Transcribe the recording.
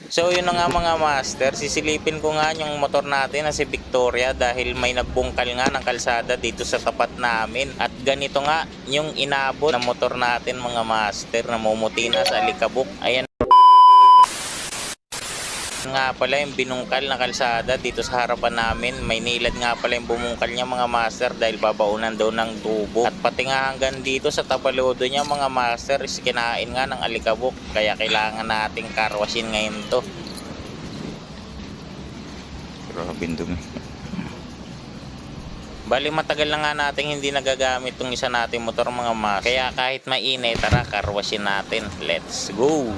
So yun na nga mga master, sisilipin ko nga yung motor natin na si Victoria dahil may nagbungkal nga ng kalsada dito sa tapat namin. At ganito nga yung inabot ng motor natin mga master, namumuti na sa alikabok. Ayan nga pala yung binungkal na kalsada dito sa harapan namin. May nilad nga pala yung bumungkal niya mga master dahil babaunan daw ng tubo. At pati nga hanggang dito sa tapalodo niya mga master is kinain nga ng alikabok. Kaya kailangan nating karwasin ngayon to. Grabe dumi. Bali matagal na nga natin hindi nagagamit tong isa nating motor mga master. Kaya kahit mainit, tara karwasin natin. Let's go!